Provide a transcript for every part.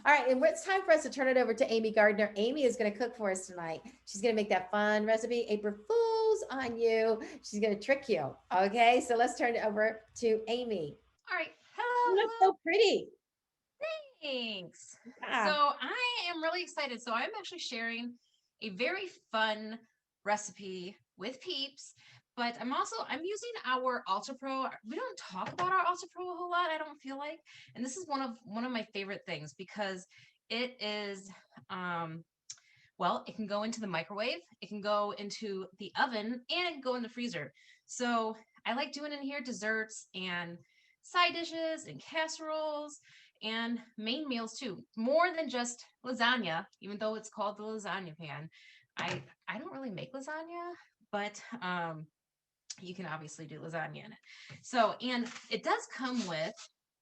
All right, and it's time for us to turn it over to Amy Gardner. Amy is going to cook for us tonight. She's going to make that fun recipe, April Fools on you. She's going to trick you. Okay, so let's turn it over to Amy. All right. You Hello, look hello. so pretty. Thanks. So Yeah. I am really excited. So I'm actually sharing a very fun recipe with Peeps, but I'm using our Ultra Pro. We don't talk about our Ultra Pro a whole lot, I don't feel like. And this is one of my favorite things because it is well, it can go into the microwave, it can go into the oven, and it can go in the freezer. So I like doing in here desserts and side dishes and casseroles and main meals too. More than just lasagna, even though it's called the lasagna pan. I don't really make lasagna, but you can obviously do lasagna in it. So, and it does come with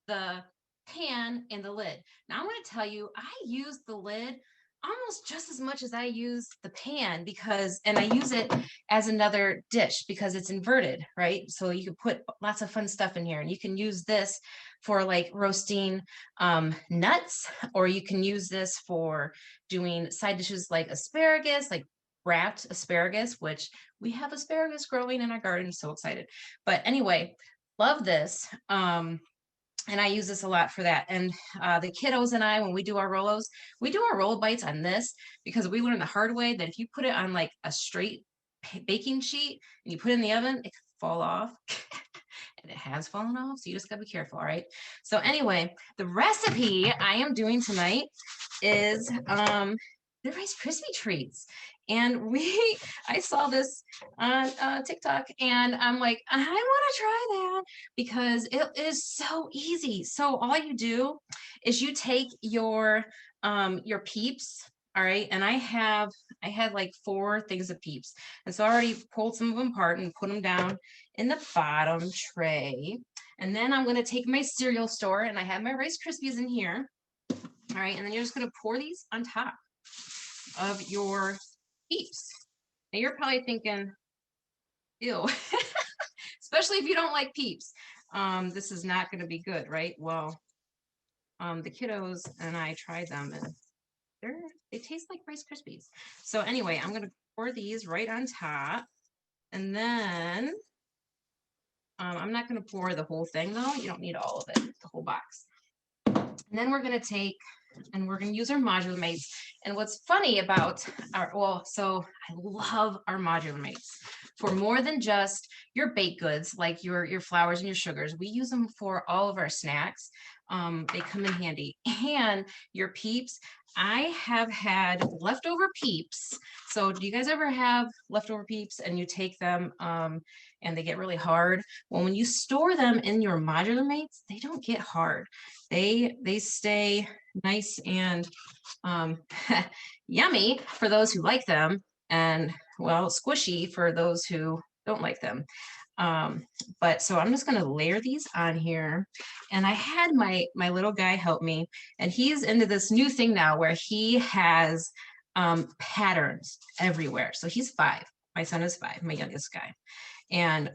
the pan and the lid. Now I'm going to tell you, I use the lid almost just as much as I use the pan because, and I use it as another dish because it's inverted, right? So you can put lots of fun stuff in here, and you can use this for like roasting nuts, or you can use this for doing side dishes like asparagus, like wrapped asparagus, which we have asparagus growing in our garden. So excited. But anyway, love this. And I use this a lot for that. And the kiddos and I, when we do our Rolos, we do our Rolo bites on this because we learned the hard way that if you put it on like a straight baking sheet and you put it in the oven, it can fall off. And it has fallen off. So you just gotta be careful. All right. So anyway, the recipe I am doing tonight is the Rice Krispie treats. And I saw this on TikTok, and I'm like, I want to try that because it is so easy. So all you do is you take your Peeps, all right, and I had like 4 things of Peeps, and so I already pulled some of them apart and put them down in the bottom tray. And then I'm going to take my cereal store, and I have my Rice Krispies in here. All right, and then you're just going to pour these on top of your Peeps. Now you're probably thinking, ew, especially if you don't like Peeps. This is not going to be good, right? Well, the kiddos and I tried them, and they taste like Rice Krispies. So anyway, I'm going to pour these right on top, and then I'm not going to pour the whole thing though. You don't need all of it, the whole box. And then we're going to take and we're going to use our modular mates. And what's funny about so I love our modular mates for more than just your baked goods, like your flours and your sugars. We use them for all of our snacks. They come in handy. And your Peeps, I have had leftover Peeps. So do you guys ever have leftover Peeps and you take them and they get really hard? Well, when you store them in your modular mates, they don't get hard. They stay nice and yummy for those who like them, and well, squishy for those who don't like them. But so I'm just going to layer these on here, and I had my little guy help me, and he's into this new thing now where he has patterns everywhere. So he's 5. My son is 5, my youngest guy, and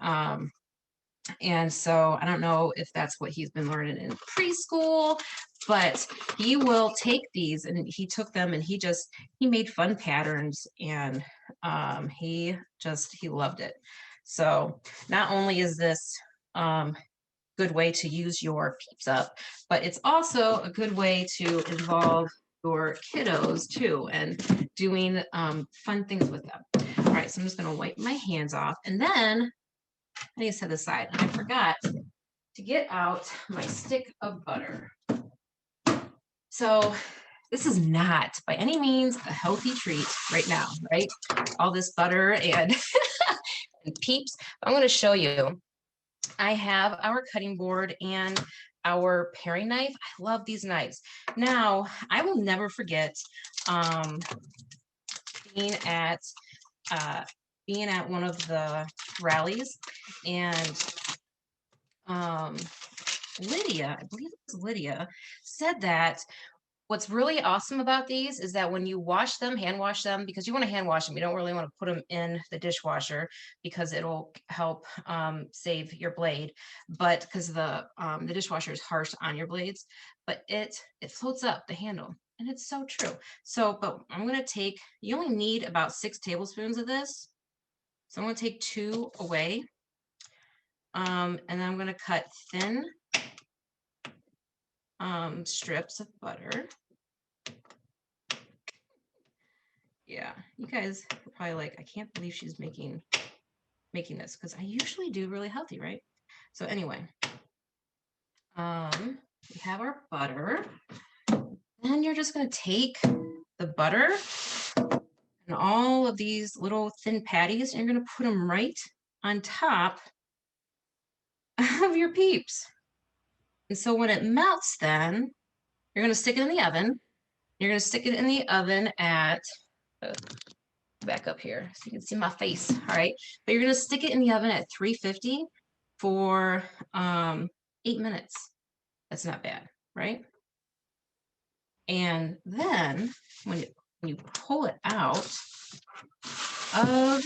so I don't know if that's what he's been learning in preschool, but he will take these, and he took them and he made fun patterns, and he loved it. So not only is this good way to use your Peeps up, but it's also a good way to involve your kiddos too and doing fun things with them. All right, so I'm just going to wipe my hands off, and then I need to set this aside. I forgot to get out my stick of butter. So this is not by any means a healthy treat right now, right? All this butter and, and Peeps. I'm going to show you. I have our cutting board and our paring knife. I love these knives. Now, I will never forget being at uh, being at one of the rallies, and Lydia, I believe it was Lydia, said that What's really awesome about these is that when you wash them, hand wash them, because you want to hand wash them, you don't really want to put them in the dishwasher because it'll help save your blade. But because the dishwasher is harsh on your blades, but it floats up the handle, and it's so true. So, but I'm gonna take. You only need about 6 tablespoons of this, so I'm gonna take 2 away, and then I'm gonna cut thin strips of butter. Yeah, you guys are probably like, I can't believe she's making this, because I usually do really healthy, right? So anyway, we have our butter. Then you're just gonna take the butter and all of these little thin patties, and you're gonna put them right on top of your Peeps. And so when it melts, then you're gonna stick it in the oven. You're gonna stick it in the oven at back up here so you can see my face. All right, but you're gonna stick it in the oven at 350 for 8 minutes. That's not bad, right? And then when you pull it out of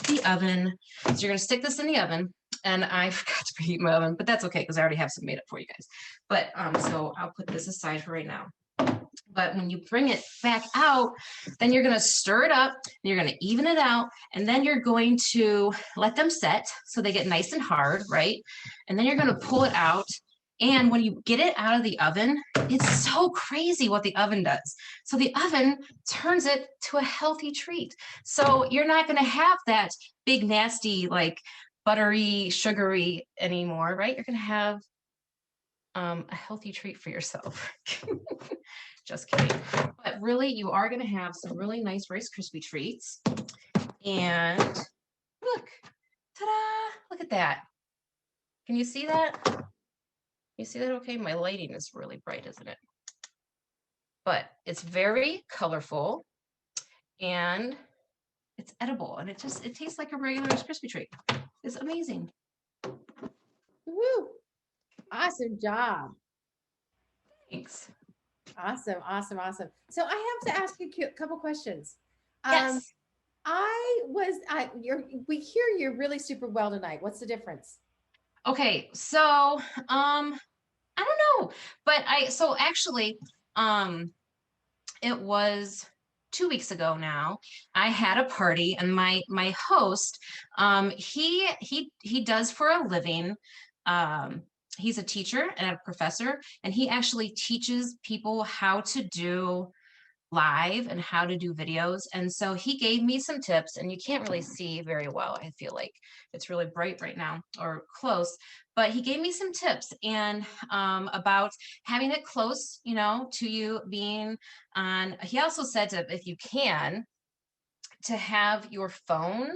the oven, so you're gonna stick this in the oven. And I forgot to preheat my oven, but that's okay because I already have some made up for you guys. But so I'll put this aside for right now. But when you bring it back out, then you're going to stir it up, and you're going to even it out, and then you're going to let them set so they get nice and hard, right? And then you're going to pull it out. And when you get it out of the oven, it's so crazy what the oven does. So the oven turns it to a healthy treat. So you're not going to have that big, nasty, like buttery, sugary anymore, right? You're going to have a healthy treat for yourself. Just kidding. But really, you are going to have some really nice Rice Krispie treats. And look, ta-da! Look at that. Can you see that? You see that okay? My lighting is really bright, isn't it? But it's very colorful, and it's edible, and it tastes like a regular Rice Krispie treat. It's amazing. Woo! Awesome job. Thanks. Awesome, awesome, awesome. So I have to ask you a couple questions. Yes. We hear you're really super well tonight. What's the difference? Okay, so I don't know, but so actually it was 2 weeks ago now. I had a party, and my host, he does for a living. He's a teacher and a professor, and he actually teaches people how to do live and how to do videos. And so he gave me some tips, and you can't really see very well. I feel like it's really bright right now, or close, but he gave me some tips and about having it close, to you being on. He also said to, if you can, to have your phone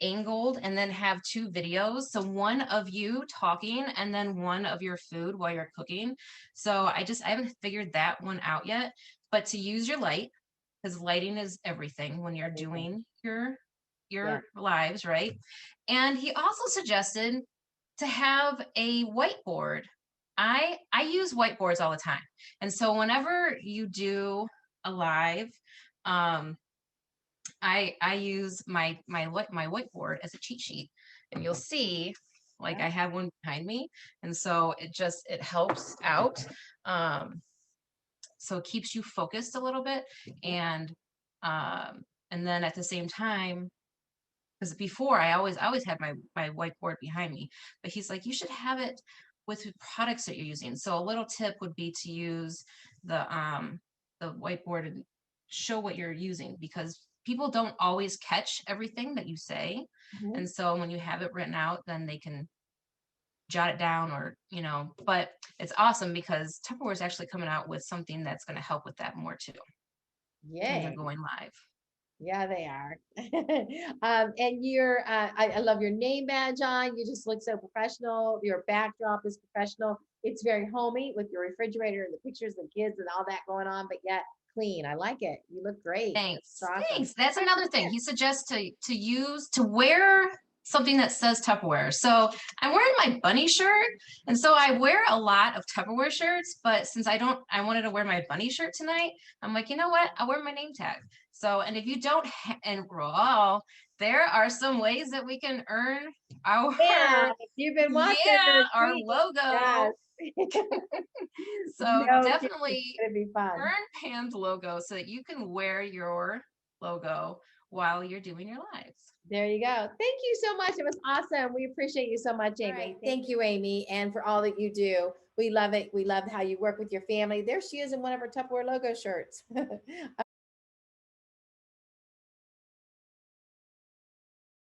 angled and then have 2 videos. So one of you talking and then one of your food while you're cooking. So I haven't figured that one out yet, but to use your light, because lighting is everything when you're doing your lives, right? And he also suggested to have a whiteboard. I use whiteboards all the time. And so whenever you do a live, I use my whiteboard as a cheat sheet, and you'll see, like, I have one behind me, and so it helps out. So it keeps you focused a little bit, and then at the same time, because before I always had my whiteboard behind me, but he's like, you should have it with products that you're using. So a little tip would be to use the whiteboard and show what you're using, because people don't always catch everything that you say. Mhm. And so when you have it written out, then they can jot it down, or but it's awesome because Tupperware is actually coming out with something that's going to help with that more too when they're Yay. going live. Yeah, they are. And I love your name badge on. You just look so professional. Your backdrop is professional. It's very homey with your refrigerator and the pictures of kids and all that going on, but yet clean. I like it. You look great. Thanks. That's awesome. Thanks. That's another thing. He suggests to wear something that says Tupperware. So I'm wearing my bunny shirt, and so I wear a lot of Tupperware shirts, but since I wanted to wear my bunny shirt tonight, I'm like, you know what? I'll wear my name tag. So, and if you don't, and well, there are some ways that we can earn our, Yeah, if you've been watching yeah, the our tweet, yes. logo. So No, it's definitely gonna be fun. earn Pam's logo so that you can wear your logo while you're doing your lives. There you go. Thank you so much. It was awesome. We appreciate you so much, Amy. Right. Thank you, Amy, and for all that you do. We love it. We love how you work with your family. There she is in one of her Tupperware logo shirts.